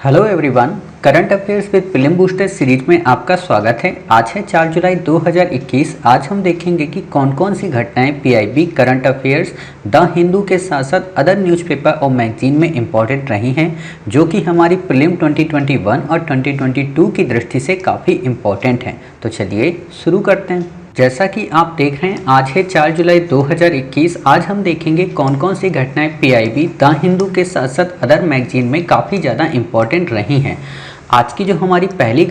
Hello everyone, current affairs with film booster series में आपका स्वागत है। आज है 4 जुलाई 2021। आज हम देखेंगे कि कौन कौन सी घटनाएं PIB, current affairs, the Hindu के साथ साथ अदर न्यूज़पेपर और मैगजीन में इंपॉर्टेंट रही हैं, जो कि हमारी फिल्म 2021 और 2022 की दृष्टि से काफ़ी इंपॉर्टेंट हैं। तो चलिए शुरू करते हैं। जैसा कि आप देख रहे हैं, आज है 4 जुलाई 2021। आज हम देखेंगे कौन कौन सी घटनाएं पीआईबी, द हिंदू के साथ साथ अदर मैगजीन में काफ़ी ज़्यादा इंपॉर्टेंट रही हैं। आज की जो हमारी पहली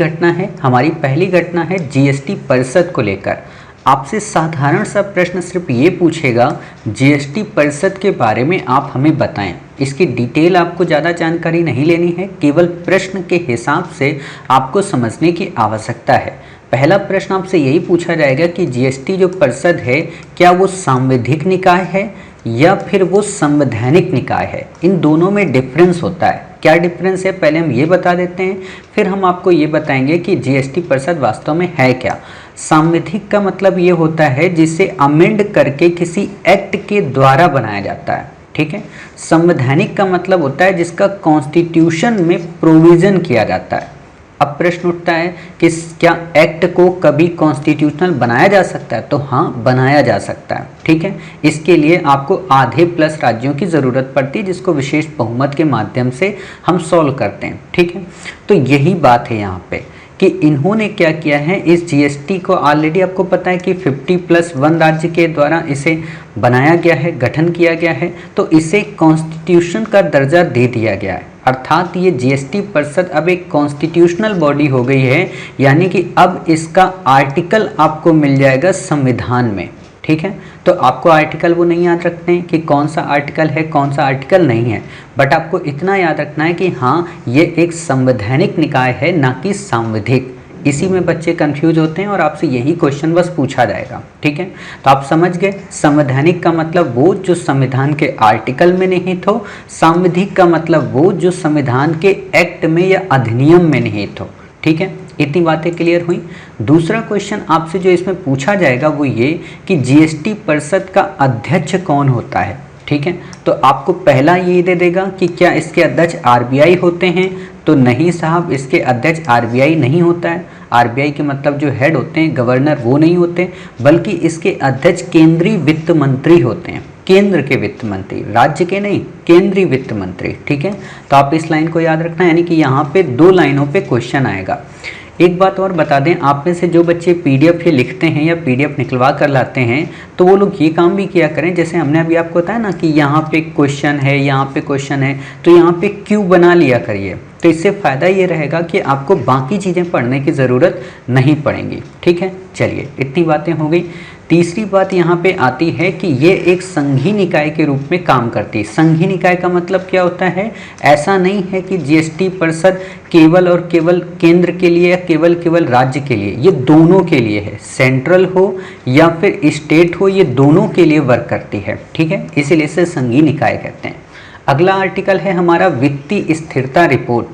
घटना है जीएसटी परिषद को लेकर। आपसे साधारण सा प्रश्न सिर्फ ये पूछेगा, जीएसटी परिषद के बारे में आप हमें बताएं। इसकी डिटेल आपको ज़्यादा जानकारी नहीं लेनी है, केवल प्रश्न के हिसाब से आपको समझने की आवश्यकता है। पहला प्रश्न आपसे यही पूछा जाएगा कि जीएसटी जो परिषद है, क्या वो सांविधिक निकाय है या फिर वो संवैधानिक निकाय है। इन दोनों में डिफरेंस होता है। क्या डिफरेंस है पहले हम ये बता देते हैं, फिर हम आपको ये बताएंगे कि जीएसटी परिषद वास्तव में है क्या। सांविधिक का मतलब ये होता है जिसे अमेंड करके किसी एक्ट के द्वारा बनाया जाता है, ठीक है। संवैधानिक का मतलब होता है जिसका कॉन्स्टिट्यूशन में प्रोविज़न किया जाता है। अब प्रश्न उठता है कि क्या एक्ट को कभी कॉन्स्टिट्यूशनल बनाया जा सकता है, तो हाँ, बनाया जा सकता है, ठीक है। इसके लिए आपको आधे प्लस राज्यों की ज़रूरत पड़ती है, जिसको विशेष बहुमत के माध्यम से हम सॉल्व करते हैं, ठीक है। तो यही बात है यहाँ पे कि इन्होंने क्या किया है, इस जीएसटी को ऑलरेडी आपको पता है कि 50+1 राज्य के द्वारा इसे बनाया गया है, गठन किया गया है, तो इसे कॉन्स्टिट्यूशन का दर्जा दे दिया गया है। अर्थात ये जीएसटी परिषद अब एक कॉन्स्टिट्यूशनल बॉडी हो गई है, यानी कि अब इसका आर्टिकल आपको मिल जाएगा संविधान में, ठीक है। तो आपको आर्टिकल वो नहीं याद रखते हैं कि कौन सा आर्टिकल है, कौन सा आर्टिकल नहीं है, बट आपको इतना याद रखना है कि हाँ, ये एक संवैधानिक निकाय है, ना कि सांविधिक। इसी में बच्चे कंफ्यूज होते हैं और आपसे यही क्वेश्चन बस पूछा जाएगा, ठीक है। तो आप समझ गए, संवैधानिक का मतलब वो जो संविधान के आर्टिकल में निहित हो, सांविधिक का मतलब वो जो संविधान के एक्ट में या अधिनियम में निहित हो, ठीक है। इतनी बातें क्लियर हुई। दूसरा क्वेश्चन आपसे जो इसमें पूछा जाएगा वो ये कि जीएसटी परिषद का अध्यक्ष कौन होता है, ठीक है। तो आपको पहला ये दे देगा कि क्या इसके अध्यक्ष आरबीआई होते हैं, तो नहीं साहब, इसके अध्यक्ष आरबीआई नहीं होता है। आरबीआई के मतलब जो हेड होते हैं, गवर्नर, वो नहीं होते, बल्कि इसके अध्यक्ष केंद्रीय वित्त मंत्री होते हैं। केंद्र के वित्त मंत्री, राज्य के नहीं, केंद्रीय वित्त मंत्री, ठीक है। तो आप इस लाइन को याद रखना, यानी कि यहाँ पे 2 लाइनों पे क्वेश्चन आएगा। एक बात और बता दें, आप में से जो बच्चे पीडीएफ ये लिखते हैं या पीडीएफ निकलवा कर लाते हैं, तो वो लोग ये काम भी किया करें, जैसे हमने अभी आपको बताया ना कि यहाँ पे क्वेश्चन है, यहाँ पे क्वेश्चन है, तो यहाँ पे क्यू बना लिया करिए। तो इससे फ़ायदा ये रहेगा कि आपको बाकी चीज़ें पढ़ने की ज़रूरत नहीं पड़ेंगी, ठीक है। चलिए, इतनी बातें हो गई। तीसरी बात यहाँ पे आती है कि ये एक संघीय निकाय के रूप में काम करती है। संघीय निकाय का मतलब क्या होता है, ऐसा नहीं है कि जीएसटी परिषद केवल और केवल केंद्र के लिए या केवल राज्य के लिए, ये दोनों के लिए है। सेंट्रल हो या फिर स्टेट हो, ये दोनों के लिए वर्क करती है, ठीक है। इसीलिए इसे संघीय निकाय कहते हैं। अगला आर्टिकल है हमारा वित्तीय स्थिरता रिपोर्ट।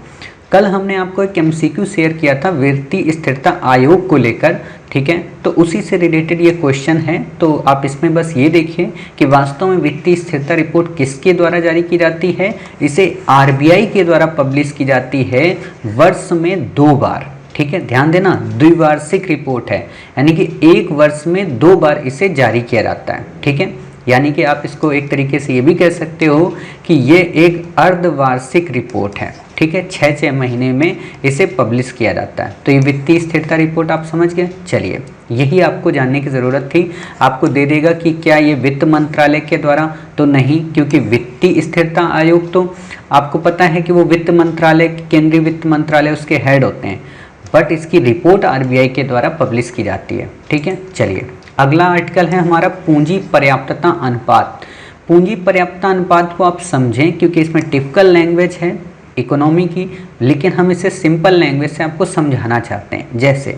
कल हमने आपको एक एमसीक्यू शेयर किया था वित्तीय स्थिरता आयोग को लेकर, ठीक है। तो उसी से रिलेटेड ये क्वेश्चन है। तो आप इसमें बस ये देखिए कि वास्तव में वित्तीय स्थिरता रिपोर्ट किसके द्वारा जारी की जाती है। इसे आरबीआई के द्वारा पब्लिश की जाती है वर्ष में 2 बार, ठीक है। ध्यान देना, द्विवार्षिक रिपोर्ट है, यानी कि एक वर्ष में 2 बार इसे जारी किया जाता है, ठीक है। यानी कि आप इसको एक तरीके से ये भी कह सकते हो कि ये एक अर्धवार्षिक रिपोर्ट है, ठीक है। 6 महीने में इसे पब्लिश किया जाता है। तो ये वित्तीय स्थिरता रिपोर्ट आप समझ गए। चलिए, यही आपको जानने की ज़रूरत थी। आपको दे देगा कि क्या ये वित्त मंत्रालय के द्वारा, तो नहीं, क्योंकि वित्तीय स्थिरता आयोग तो आपको पता है कि वो वित्त मंत्रालय, केंद्रीय वित्त मंत्रालय, उसके हेड होते हैं, बट इसकी रिपोर्ट आरबीआई के द्वारा पब्लिश की जाती है, ठीक है। चलिए, अगला आर्टिकल है हमारा पूंजी पर्याप्तता अनुपात। पूंजी पर्याप्तता अनुपात को आप समझें, क्योंकि इसमें टिपिकल लैंग्वेज है इकोनॉमी की, लेकिन हम इसे सिंपल लैंग्वेज से आपको समझाना चाहते हैं। जैसे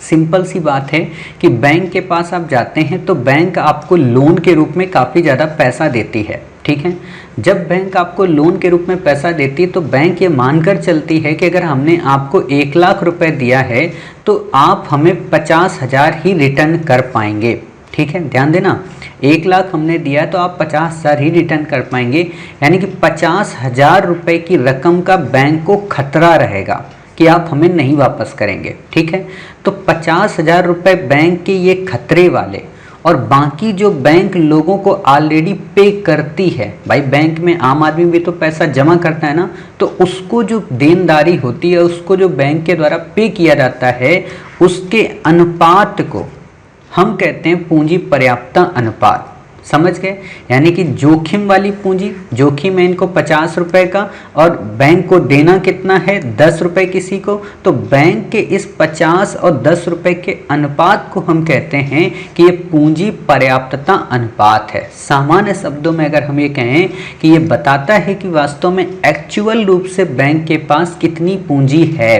सिंपल सी बात है कि बैंक के पास आप जाते हैं तो बैंक आपको लोन के रूप में काफ़ी ज़्यादा पैसा देती है, ठीक है। जब बैंक आपको लोन के रूप में पैसा देती है तो बैंक ये मानकर चलती है कि अगर हमने आपको 1 लाख रुपए दिया है तो आप हमें 50,000 ही रिटर्न कर पाएंगे, ठीक है। ध्यान देना, 1 लाख हमने दिया है तो आप 50,000 ही रिटर्न कर पाएंगे, यानी कि 50,000 रुपये की रकम का बैंक को खतरा रहेगा कि आप हमें नहीं वापस करेंगे। ठीक है, तो 50,000 रुपये बैंक के ये खतरे वाले, और बाकी जो बैंक लोगों को ऑलरेडी पे करती है, भाई बैंक में आम आदमी भी तो पैसा जमा करता है ना, तो उसको जो देनदारी होती है, उसको जो बैंक के द्वारा पे किया जाता है, उसके अनुपात को हम कहते हैं पूंजी पर्याप्तता अनुपात। समझ गए? यानी कि जोखिम वाली पूंजी, जोखिम है इनको 50 रुपए का और बैंक को देना कितना है 10 रुपए किसी को, तो बैंक के इस 50 और 10 रुपए के अनुपात को हम कहते हैं कि ये पूंजी पर्याप्तता अनुपात है। सामान्य शब्दों में अगर हम ये कहें कि ये बताता है कि वास्तव में एक्चुअल रूप से बैंक के पास कितनी पूंजी है,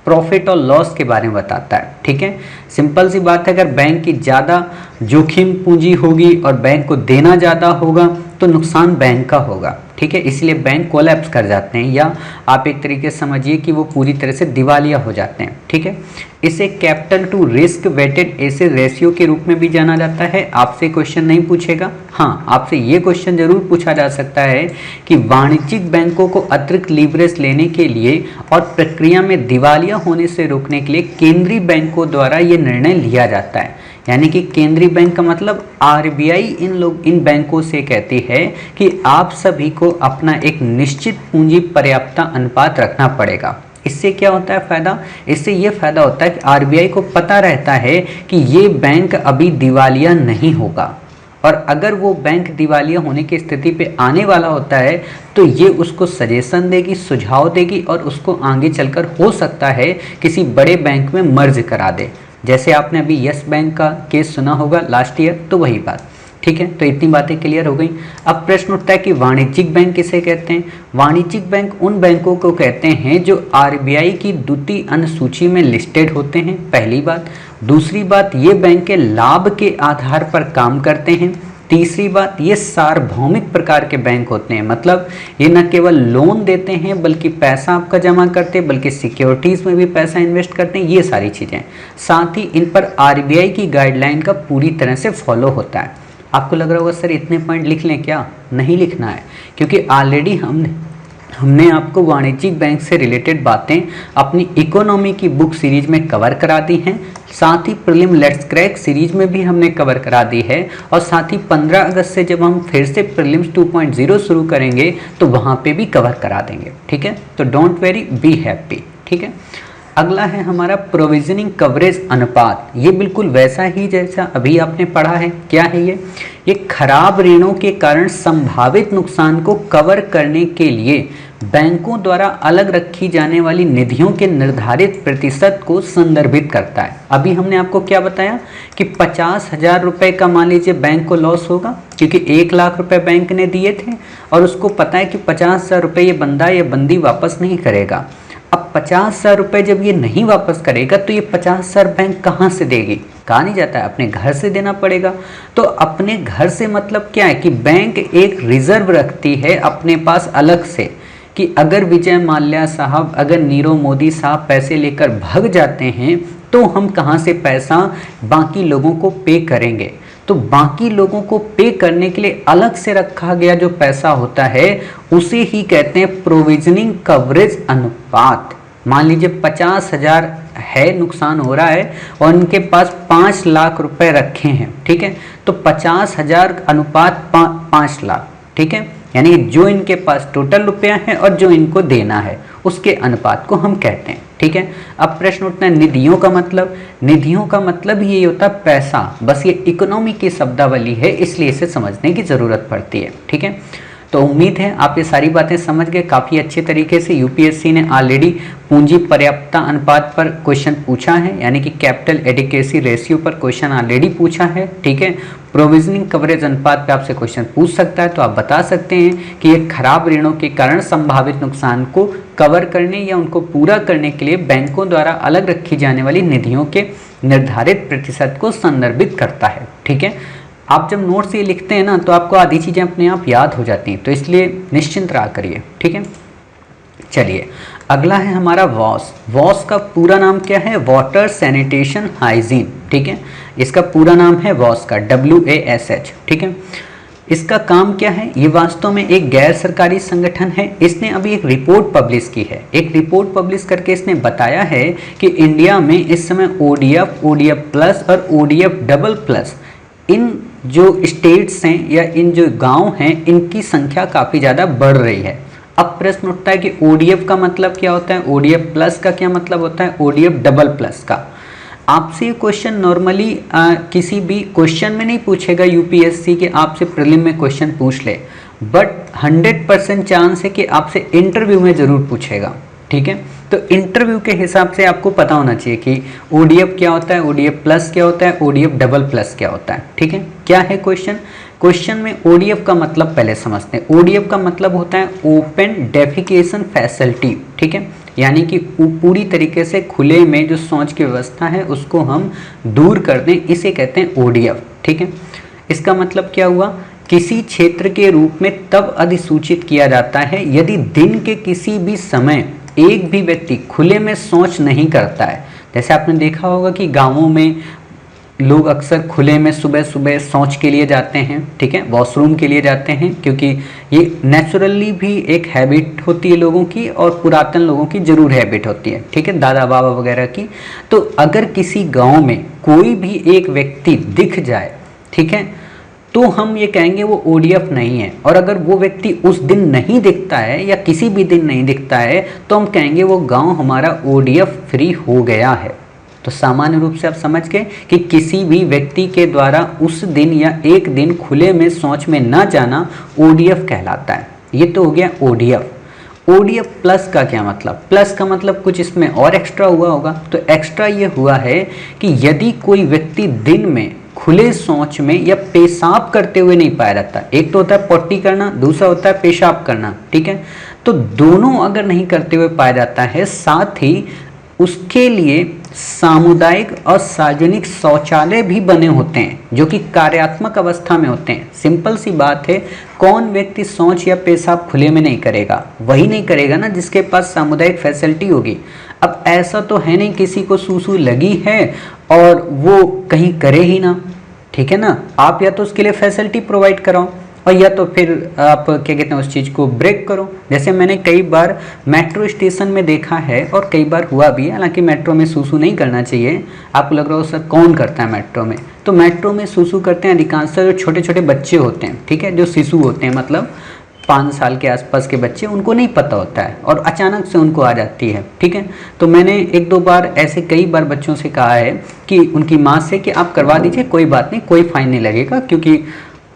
प्रॉफिट और लॉस के बारे में बताता है। ठीक है, सिंपल सी बात है, अगर बैंक की ज़्यादा जोखिम पूंजी होगी और बैंक को देना ज़्यादा होगा तो नुकसान बैंक का होगा। ठीक है, इसलिए बैंक कोलैप्स कर जाते हैं, या आप एक तरीके से समझिए कि वो पूरी तरह से दिवालिया हो जाते हैं। ठीक है, इसे capital to risk weighted asset ratio के रूप में भी जाना जाता है। आपसे क्वेश्चन नहीं पूछेगा, हाँ आपसे ये क्वेश्चन जरूर पूछा जा सकता है कि वाणिज्यिक बैंकों को अतिरिक्त लीवरेज लेने के लिए और प्रक्रिया में दिवालिया होने से रोकने के लिए केंद्रीय बैंकों द्वारा ये निर्णय लिया जाता है। यानी कि केंद्रीय बैंक का मतलब आरबीआई इन बैंकों से कहती है कि आप सभी को अपना एक निश्चित पूंजी पर्याप्तता अनुपात रखना पड़ेगा। इससे क्या होता है फायदा? इससे ये फायदा होता है कि आरबीआई को पता रहता है कि ये बैंक अभी दिवालिया नहीं होगा, और अगर वो बैंक दिवालिया होने की स्थिति पे आने वाला होता है तो ये उसको सजेशन देगी, सुझाव देगी, और उसको आगे चलकर हो सकता है किसी बड़े बैंक में मर्ज करा दे। जैसे आपने अभी यस बैंक का केस सुना होगा लास्ट ईयर, तो वही बात। ठीक है, तो इतनी बातें क्लियर हो गई। अब प्रश्न उठता है कि वाणिज्यिक बैंक किसे कहते हैं? वाणिज्यिक बैंक उन बैंकों को कहते हैं जो आरबीआई की द्वितीय अनुसूची में लिस्टेड होते हैं, पहली बात। दूसरी बात, ये बैंक के लाभ के आधार पर काम करते हैं। तीसरी बात, ये सार्वभौमिक प्रकार के बैंक होते हैं, मतलब ये न केवल लोन देते हैं बल्कि पैसा आपका जमा करते हैं, बल्कि सिक्योरिटीज़ में भी पैसा इन्वेस्ट करते हैं, ये सारी चीज़ें। साथ ही इन पर आरबीआई की गाइडलाइन का पूरी तरह से फॉलो होता है। आपको लग रहा होगा सर इतने पॉइंट लिख लें, क्या नहीं लिखना है, क्योंकि ऑलरेडी हमने आपको वाणिज्यिक बैंक से रिलेटेड बातें अपनी इकोनॉमी की बुक सीरीज में कवर करा दी हैं, साथ ही प्रीलिम लेट्स क्रैक सीरीज में भी हमने कवर करा दी है, और साथ ही 15 अगस्त से जब हम फिर से प्रीलिम्स 2.0 शुरू करेंगे तो वहाँ पे भी कवर करा देंगे। ठीक है, तो डोंट वेरी, बी हैप्पी। ठीक है, अगला है हमारा प्रोविजनिंग कवरेज अनुपात। ये बिल्कुल वैसा ही जैसा अभी आपने पढ़ा है। क्या है ये खराब ऋणों के कारण संभावित नुकसान को कवर करने के लिए बैंकों द्वारा अलग रखी जाने वाली निधियों के निर्धारित प्रतिशत को संदर्भित करता है। अभी हमने आपको क्या बताया कि 50,000 रुपये का मान लीजिए बैंक को लॉस होगा, क्योंकि 1 लाख रुपए बैंक ने दिए थे और उसको पता है कि 50,000 रुपये ये बंदा या बंदी वापस नहीं करेगा। अब 50,000 रुपये जब ये नहीं वापस करेगा तो ये 50,000 बैंक कहाँ से देगी? कहा नहीं जाता है, अपने घर से देना पड़ेगा। तो अपने घर से मतलब क्या है कि बैंक एक रिजर्व रखती है अपने पास अलग से, कि अगर विजय माल्या साहब, अगर नीरव मोदी साहब पैसे लेकर भाग जाते हैं तो हम कहाँ से पैसा बाकी लोगों को पे करेंगे। तो बाकी लोगों को पे करने के लिए अलग से रखा गया जो पैसा होता है उसे ही कहते हैं प्रोविजनिंग कवरेज अनुपात। मान लीजिए 50,000 है, नुकसान हो रहा है और उनके पास 5 लाख रुपए रखे हैं। ठीक है, तो 50,000 अनुपात 5 लाख। ठीक है, यानी जो इनके पास टोटल रुपया है और जो इनको देना है उसके अनुपात को हम कहते हैं। ठीक है, अब प्रश्न उठता है निधियों का मतलब। निधियों का मतलब ये होता है पैसा, बस ये इकोनॉमी की शब्दावली है इसलिए इसे समझने की ज़रूरत पड़ती है। ठीक है, तो उम्मीद है आप ये सारी बातें समझ गए काफ़ी अच्छे तरीके से। यूपीएससी ने ऑलरेडी पूंजी पर्याप्तता अनुपात पर क्वेश्चन पूछा है, यानी कि कैपिटल एडिक्वेसी रेशियो पर क्वेश्चन ऑलरेडी पूछा है। ठीक है, प्रोविजनिंग कवरेज अनुपात पे आपसे क्वेश्चन पूछ सकता है, तो आप बता सकते हैं कि ये खराब ऋणों के कारण संभावित नुकसान को कवर करने या उनको पूरा करने के लिए बैंकों द्वारा अलग रखी जाने वाली निधियों के निर्धारित प्रतिशत को संदर्भित करता है। ठीक है, आप जब नोट्स ये लिखते हैं ना तो आपको आधी चीज़ें अपने आप याद हो जाती हैं, तो इसलिए निश्चिंत रहा करिए। ठीक है, चलिए अगला है हमारा वॉस। वॉस का पूरा नाम क्या है? वाटर सैनिटेशन हाइजीन, ठीक है। इसका पूरा नाम है वॉस का, WASH, ठीक है। इसका काम क्या है? ये वास्तव में एक गैर सरकारी संगठन है। इसने अभी एक रिपोर्ट पब्लिश की है। एक रिपोर्ट पब्लिश करके इसने बताया है कि इंडिया में इस समय ODF, ODF प्लस और ODF डबल प्लस इन जो स्टेट्स हैं या इन जो गांव हैं इनकी संख्या काफ़ी ज़्यादा बढ़ रही है। अब प्रश्न उठता है कि ODF का मतलब क्या होता है, ODF प्लस का क्या मतलब होता है, ODF डबल प्लस का। आपसे ये क्वेश्चन नॉर्मली किसी भी क्वेश्चन में नहीं पूछेगा UPSC के, आपसे प्रीलिम में क्वेश्चन पूछ ले, बट 100% चांस है कि आपसे इंटरव्यू में ज़रूर पूछेगा, ठीक है। तो इंटरव्यू के हिसाब से आपको पता होना चाहिए कि ODF क्या होता है, ODF प्लस क्या होता है, ODF डबल प्लस क्या होता है, ठीक है। क्या है क्वेश्चन? क्वेश्चन में ODF का मतलब पहले समझते हैं। ODF का मतलब होता है ओपन डेफिकेशन फैसिलिटी, ठीक है। यानी कि पूरी तरीके से खुले में जो शौच की व्यवस्था है उसको हम दूर कर दें, इसे कहते हैं ODF, ठीक है। इसका मतलब क्या हुआ? किसी क्षेत्र के रूप में तब अधिसूचित किया जाता है यदि दिन के किसी भी समय एक भी व्यक्ति खुले में शौच नहीं करता है। जैसे आपने देखा होगा कि गाँवों में लोग अक्सर खुले में सुबह सुबह शौच के लिए जाते हैं, ठीक है, वॉशरूम के लिए जाते हैं, क्योंकि ये नेचुरली भी एक हैबिट होती है लोगों की और पुरातन लोगों की जरूर हैबिट होती है, ठीक है, दादा बाबा वगैरह की। तो अगर किसी गांव में कोई भी एक व्यक्ति दिख जाए, ठीक है, तो हम ये कहेंगे वो ODF नहीं है। और अगर वो व्यक्ति उस दिन नहीं दिखता है या किसी भी दिन नहीं दिखता है तो हम कहेंगे वो गाँव हमारा ODF फ्री हो गया है। तो सामान्य रूप से आप समझ गए कि किसी भी व्यक्ति के द्वारा उस दिन या एक दिन खुले में शौच में न जाना ODF कहलाता है। ये तो हो गया ODF। ODF प्लस का क्या मतलब? प्लस का मतलब कुछ इसमें और एक्स्ट्रा हुआ होगा। तो एक्स्ट्रा ये हुआ है कि यदि कोई व्यक्ति दिन में खुले शौच में या पेशाब करते हुए नहीं पाया जाता, एक तो होता है पॉटी करना, दूसरा होता है पेशाब करना, ठीक है, तो दोनों अगर नहीं करते हुए पाया जाता है, साथ ही उसके लिए सामुदायिक और सार्वजनिक शौचालय भी बने होते हैं जो कि कार्यात्मक अवस्था में होते हैं। सिंपल सी बात है, कौन व्यक्ति शौच या पेशाब खुले में नहीं करेगा? वही नहीं करेगा ना जिसके पास सामुदायिक फैसिलिटी होगी। अब ऐसा तो है नहीं किसी को सूसू लगी है और वो कहीं करे ही ना, ठीक है ना। आप या तो उसके लिए फैसिलिटी प्रोवाइड कराओ और या तो फिर आप क्या कहते हैं उस चीज़ को ब्रेक करो। जैसे मैंने कई बार मेट्रो स्टेशन में देखा है और कई बार हुआ भी है, हालांकि मेट्रो में सूसू नहीं करना चाहिए। आपको लग रहा हो सर कौन करता है मेट्रो में? तो मेट्रो में सूसू करते हैं अधिकांश जो छोटे छोटे बच्चे होते हैं, ठीक है, जो शिशु होते हैं, मतलब 5 साल के आसपास के बच्चे, उनको नहीं पता होता है और अचानक से उनको आ जाती है, ठीक है। तो मैंने 1-2 बार ऐसे कई बार बच्चों से कहा है कि उनकी माँ से कि आप करवा दीजिए, कोई बात नहीं, कोई फाइन नहीं लगेगा, क्योंकि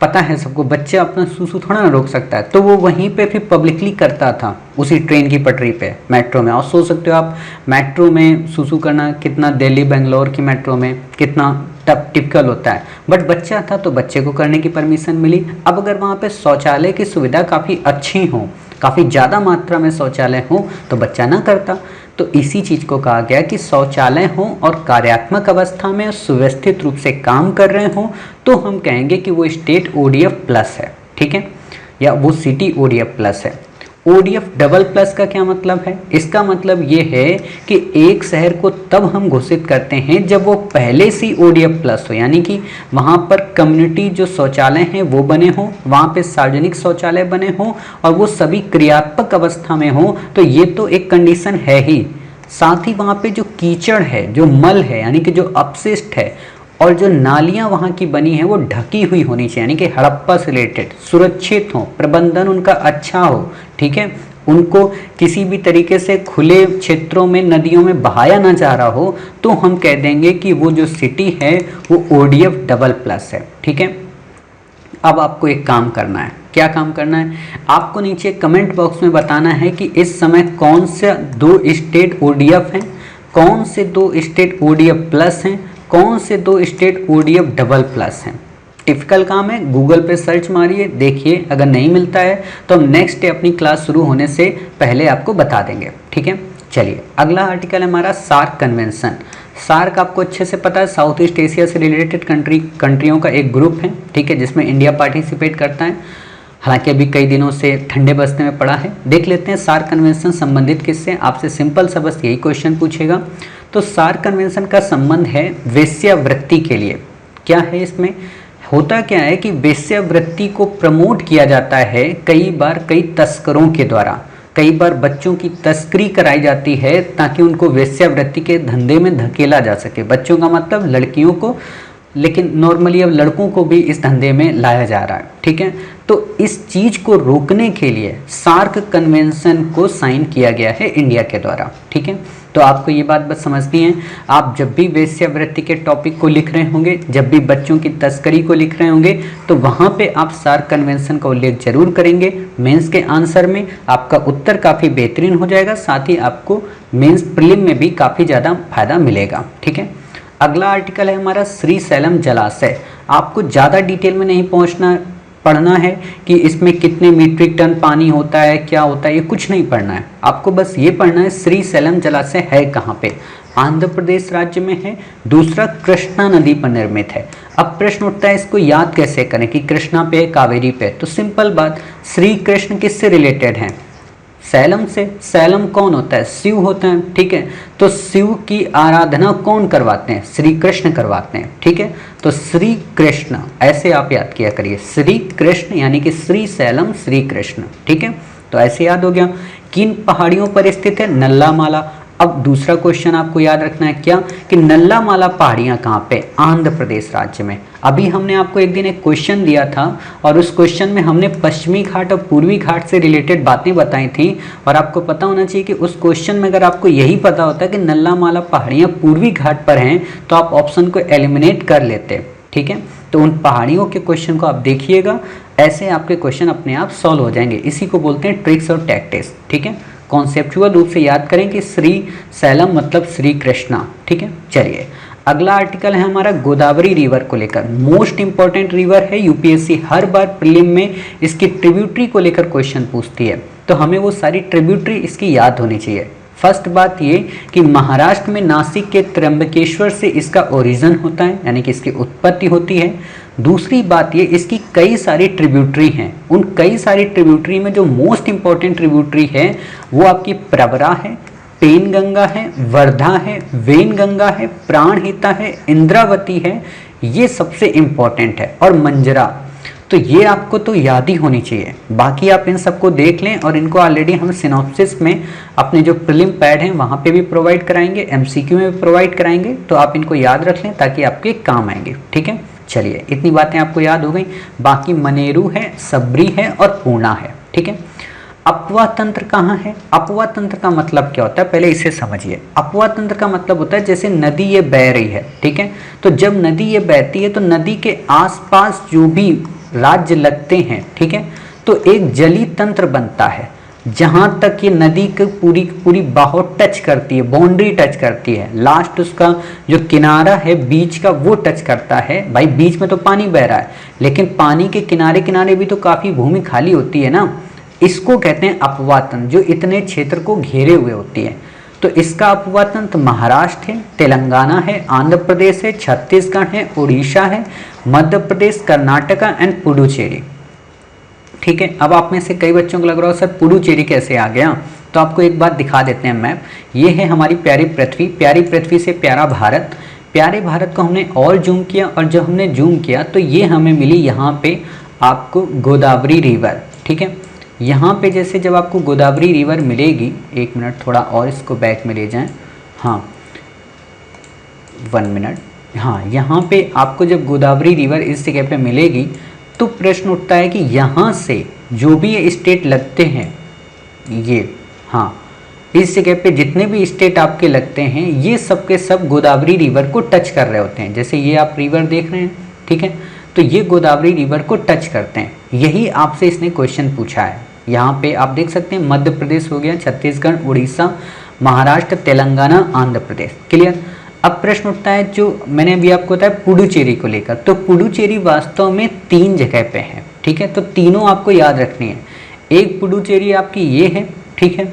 पता है सबको बच्चा अपना सूसू थोड़ा ना रोक सकता है। तो वो वहीं पे फिर पब्लिकली करता था उसी ट्रेन की पटरी पे, मेट्रो में। और सोच सकते हो आप मेट्रो में सूसू करना कितना दिल्ली बेंगलोर की मेट्रो में कितना टिपिकल होता है, बट बच्चा था तो बच्चे को करने की परमिशन मिली। अब अगर वहाँ पे शौचालय की सुविधा काफ़ी अच्छी हो, काफ़ी ज़्यादा मात्रा में शौचालय हो, तो बच्चा ना करता। तो इसी चीज़ को कहा गया कि शौचालय हो और कार्यात्मक अवस्था में सुव्यवस्थित रूप से काम कर रहे हो तो हम कहेंगे कि वो स्टेट ODF प्लस है, ठीक है, या वो सिटी ODF प्लस है। ODF डबल प्लस का क्या मतलब है? इसका मतलब ये है कि एक शहर को तब हम घोषित करते हैं जब वो पहले से ODF प्लस हो, यानी कि वहाँ पर कम्युनिटी जो शौचालय हैं वो बने हों, वहाँ पे सार्वजनिक शौचालय बने हों और वो सभी क्रियात्मक अवस्था में हो। तो ये तो एक कंडीशन है ही। साथ ही वहाँ पे जो कीचड़ है, जो मल है, यानी कि जो अपशिष्ट है और जो नालियाँ वहाँ की बनी है वो ढकी हुई होनी चाहिए, यानी कि हड़प्पा से रिलेटेड, सुरक्षित हो, प्रबंधन उनका अच्छा हो, ठीक है, उनको किसी भी तरीके से खुले क्षेत्रों में नदियों में बहाया ना जा रहा हो, तो हम कह देंगे कि वो जो सिटी है वो ODF डबल प्लस है, ठीक है। अब आपको एक काम करना है। क्या काम करना है? आपको नीचे कमेंट बॉक्स में बताना है कि इस समय कौन से 2 स्टेट ODF हैं, कौन से 2 स्टेट ODF प्लस हैं, कौन से 2 स्टेट ODF डबल प्लस हैं। टिपिकल काम है, गूगल पे सर्च मारिए, देखिए, अगर नहीं मिलता है तो हम नेक्स्ट डे अपनी क्लास शुरू होने से पहले आपको बता देंगे, ठीक है। चलिए अगला आर्टिकल है हमारा सार्क कन्वेंशन। सार्क आपको अच्छे से पता है, साउथ ईस्ट एशिया से रिलेटेड कंट्रियों का एक ग्रुप है, ठीक है, जिसमें इंडिया पार्टिसिपेट करता है। हालांकि अभी कई दिनों से ठंडे बस्ते में पड़ा है। देख लेते हैं सार्क कन्वेंशन संबंधित किससे, आपसे सिंपल सा बस यही क्वेश्चन पूछेगा। तो सार्क कन्वेंशन का संबंध है वेश्यावृत्ति के लिए। क्या है इसमें, होता क्या है कि वेश्यावृत्ति को प्रमोट किया जाता है कई बार कई तस्करों के द्वारा, कई बार बच्चों की तस्करी कराई जाती है ताकि उनको वेश्यावृत्ति के धंधे में धकेला जा सके। बच्चों का मतलब लड़कियों को, लेकिन नॉर्मली अब लड़कों को भी इस धंधे में लाया जा रहा है, ठीक है। तो इस चीज को रोकने के लिए सार्क कन्वेंशन को साइन किया गया है इंडिया के द्वारा, ठीक है। तो आपको ये बात बस समझनी है, आप जब भी वेश्यावृत्ति के टॉपिक को लिख रहे होंगे, जब भी बच्चों की तस्करी को लिख रहे होंगे, तो वहाँ पे आप सार्क कन्वेंशन का उल्लेख जरूर करेंगे। मेंस के आंसर में आपका उत्तर काफ़ी बेहतरीन हो जाएगा, साथ ही आपको मेंस प्रीलिम में भी काफ़ी ज़्यादा फायदा मिलेगा, ठीक है। अगला आर्टिकल है हमारा श्रीशैलम जलाशय। आपको ज़्यादा डिटेल में नहीं पढ़ना है कि इसमें कितने मीट्रिक टन पानी होता है, क्या होता है, ये कुछ नहीं पढ़ना है। आपको बस ये पढ़ना है श्रीशैलम जलाशय है कहाँ पे, आंध्र प्रदेश राज्य में है, दूसरा कृष्णा नदी पर निर्मित है। अब प्रश्न उठता है इसको याद कैसे करें कि कृष्णा पे है, कावेरी पे। तो सिंपल बात, श्री कृष्ण किससे रिलेटेड हैं, सैलम से। सैलम कौन होता है, शिव होता है, ठीक है। तो शिव की आराधना कौन करवाते हैं, श्री कृष्ण करवाते हैं, ठीक है। तो श्री कृष्ण ऐसे आप याद किया करिए, श्री कृष्ण यानी कि श्री सैलम श्री कृष्ण, ठीक है। तो ऐसे याद हो गया। किन पहाड़ियों पर स्थित है, नल्लामाला। अब दूसरा क्वेश्चन आपको याद रखना है क्या, कि नल्लामाला पहाड़ियाँ कहाँ पे, आंध्र प्रदेश राज्य में। अभी हमने आपको एक दिन एक क्वेश्चन दिया था और उस क्वेश्चन में हमने पश्चिमी घाट और पूर्वी घाट से रिलेटेड बातें बताई थी, और आपको पता होना चाहिए कि उस क्वेश्चन में अगर आपको यही पता होता है कि नल्लामाला पहाड़ियाँ पूर्वी घाट पर हैं, तो आप ऑप्शन को एलिमिनेट कर लेते, ठीक है। तो उन पहाड़ियों के क्वेश्चन को आप देखिएगा, ऐसे आपके क्वेश्चन अपने आप सॉल्व हो जाएंगे। इसी को बोलते हैं ट्रिक्स और टैक्टिक्स, ठीक है। कॉन्सेप्चुअल रूप से याद करें कि श्री सैलम मतलब श्री कृष्णा, ठीक है। चलिए अगला आर्टिकल है हमारा गोदावरी रिवर को लेकर। मोस्ट इंपॉर्टेंट रिवर है, यूपीएससी हर बार प्रीलिम में इसकी ट्रिब्यूटरी को लेकर क्वेश्चन पूछती है, तो हमें वो सारी ट्रिब्यूटरी इसकी याद होनी चाहिए। फर्स्ट बात ये कि महाराष्ट्र में नासिक के त्र्यंबकेश्वर से इसका ओरिजिन होता है, यानी कि इसकी उत्पत्ति होती है। दूसरी बात ये, इसकी कई सारी ट्रिब्यूटरी हैं, उन कई सारी ट्रिब्यूटरी में जो मोस्ट इंपॉर्टेंट ट्रिब्यूटरी है वो आपकी प्रवरा है, पेन गंगा है, वर्धा है, वेन गंगा है, प्राणहिता है, इंद्रावती है, ये सबसे इंपॉर्टेंट है, और मंजरा। तो ये आपको तो याद ही होनी चाहिए। बाकी आप इन सबको देख लें, और इनको ऑलरेडी हम सिनॉप्सिस में अपने जो प्रीलिम पैड हैं वहाँ पे भी प्रोवाइड कराएंगे, एमसीक्यू में भी प्रोवाइड कराएंगे, तो आप इनको याद रख लें ताकि आपके काम आएंगे, ठीक है। चलिए इतनी बातें आपको याद हो गई। बाकी मनेरू है, सबरी है और पूर्णा है, ठीक है। अपवाह तंत्र कहाँ है, अपवाह तंत्र का मतलब क्या होता है, पहले इसे समझिए। अपवाह तंत्र का मतलब होता है जैसे नदी ये बह रही है, ठीक है, तो जब नदी ये बहती है तो नदी के आसपास जो भी राज्य लगते हैं, ठीक है, तो एक जली तंत्र बनता है जहाँ तक ये नदी की पूरी पूरी बाहु टच करती है, बाउंड्री टच करती है, लास्ट उसका जो किनारा है बीच का वो टच करता है। भाई बीच में तो पानी बह रहा है, लेकिन पानी के किनारे किनारे भी तो काफ़ी भूमि खाली होती है ना, इसको कहते हैं अपवाह तंत्र, जो इतने क्षेत्र को घेरे हुए होती है। तो इसका अपवाह तंत्र महाराष्ट्र है, तेलंगाना है, आंध्र प्रदेश है, छत्तीसगढ़ है, उड़ीसा है, मध्य प्रदेश, कर्नाटका एंड पुडुचेरी, ठीक है। अब आप में से कई बच्चों को लग रहा हो सर पुडुचेरी कैसे आ गया, तो आपको एक बात दिखा देते हैं मैप। ये है हमारी प्यारी पृथ्वी, प्यारी पृथ्वी से प्यारा भारत। प्यारे भारत को हमने और जूम किया, और जब हमने जूम किया तो ये हमें मिली यहाँ पे आपको गोदावरी रिवर, ठीक है। यहाँ पे जैसे जब आपको गोदावरी रिवर मिलेगी, एक मिनट थोड़ा और इसको बैक में ले जाएं, हाँ 1 मिनट, हाँ यहाँ पे आपको जब गोदावरी रिवर इस जगह पे मिलेगी तो प्रश्न उठता है कि यहाँ से जो भी ये स्टेट लगते हैं, ये हाँ इस जगह पे जितने भी स्टेट आपके लगते हैं ये सब के सब गोदावरी रिवर को टच कर रहे होते हैं। जैसे ये आप रिवर देख रहे हैं, ठीक है, तो ये गोदावरी रिवर को टच करते हैं। यही आपसे इसने क्वेश्चन पूछा है। यहाँ पे आप देख सकते हैं मध्य प्रदेश हो गया, छत्तीसगढ़, उड़ीसा, महाराष्ट्र, तेलंगाना, आंध्र प्रदेश, क्लियर। अब प्रश्न उठता है जो मैंने अभी आपको बताया पुडुचेरी को लेकर, तो पुडुचेरी वास्तव में 3 जगह पे है, ठीक है, तो तीनों आपको याद रखनी है। एक पुडुचेरी आपकी ये है, ठीक है,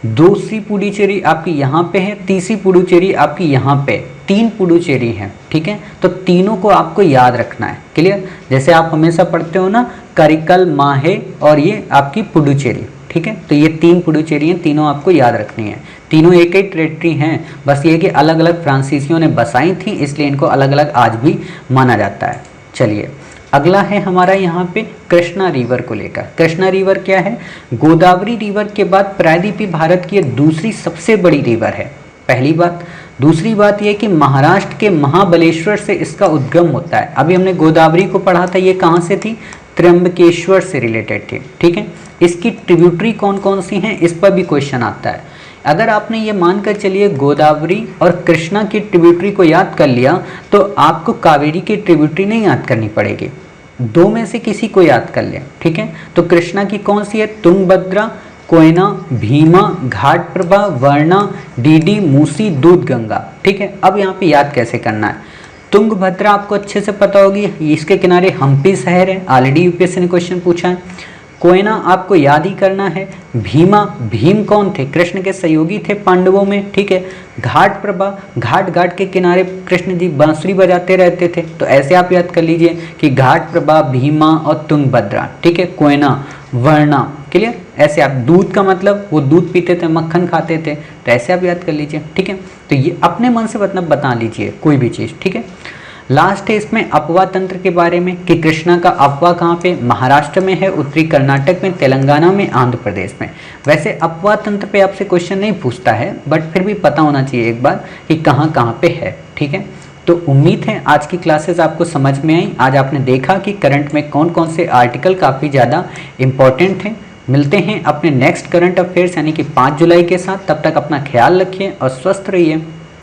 दूसरी पुडुचेरी आपकी यहाँ पे है, तीसरी पुडुचेरी आपकी यहाँ पे, 3 पुडुचेरी हैं, ठीक है। तो तीनों को आपको याद रखना है, क्लियर। जैसे आप हमेशा पढ़ते हो ना, करिकल, माहे और ये आपकी पुडुचेरी, ठीक है। तो ये 3 पुडुचेरी हैं, तीनों आपको याद रखनी है। तीनों एक ही टेरिटरी हैं, बस ये कि अलग अलग फ्रांसीसियों ने बसाई थी, इसलिए इनको अलग अलग आज भी माना जाता है। चलिए अगला है हमारा यहाँ पे कृष्णा रिवर को लेकर। कृष्णा रिवर क्या है? गोदावरी रिवर के बाद प्रायद्वीपीय भारत की दूसरी सबसे बड़ी रिवर है, पहली बात। दूसरी बात यह कि महाराष्ट्र के महाबलेश्वर से इसका उद्गम होता है। अभी हमने गोदावरी को पढ़ा था, ये कहाँ से थी? त्र्यंबकेश्वर से रिलेटेड थी, ठीक है। इसकी ट्रिब्यूटरी कौन कौन सी हैं, इस पर भी क्वेश्चन आता है। अगर आपने ये मानकर चलिए गोदावरी और कृष्णा की ट्रिब्यूटरी को याद कर लिया, तो आपको कावेरी की ट्रिब्यूटरी नहीं याद करनी पड़ेगी, 2 में से किसी को याद कर ले, ठीक है। तो कृष्णा की कौन सी है? तुंगभद्रा, कोयना, भीमा, घाटप्रभा, वर्णा, डीडी, मूसी, दूधगंगा, ठीक है। अब यहाँ पे याद कैसे करना है? तुंगभद्रा आपको अच्छे से पता होगी, इसके किनारे हम्पी शहर है, ऑलरेडी यूपीएससी ने क्वेश्चन पूछा है। कोयना आपको याद ही करना है। भीमा, भीम कौन थे? कृष्ण के सहयोगी थे पांडवों में, ठीक है। घाट प्रभा, घाट के किनारे कृष्ण जी बांसुरी बजाते रहते थे, तो ऐसे आप याद कर लीजिए कि घाट प्रभा, भीमा और तुंगभद्रा, ठीक है। कोयना, वर्णा, क्लियर। ऐसे आप, दूध का मतलब वो दूध पीते थे, मक्खन खाते थे, तो ऐसे आप याद कर लीजिए, ठीक है। तो ये अपने मन से मतलब बता लीजिए कोई भी चीज़, ठीक है। लास्ट है इसमें अपवा तंत्र के बारे में कि कृष्णा का अपवा कहाँ पे? महाराष्ट्र में है, उत्तरी कर्नाटक में, तेलंगाना में, आंध्र प्रदेश में। वैसे अपवा तंत्र पे आपसे क्वेश्चन नहीं पूछता है, बट फिर भी पता होना चाहिए एक बार कि कहाँ कहाँ पे है, ठीक है। तो उम्मीद है आज की क्लासेस आपको समझ में आई। आज आपने देखा कि करंट में कौन कौन से आर्टिकल काफ़ी ज़्यादा इंपॉर्टेंट हैं। मिलते हैं अपने नेक्स्ट करंट अफेयर्स यानी कि 5 जुलाई के साथ। तब तक अपना ख्याल रखिए और स्वस्थ रहिए।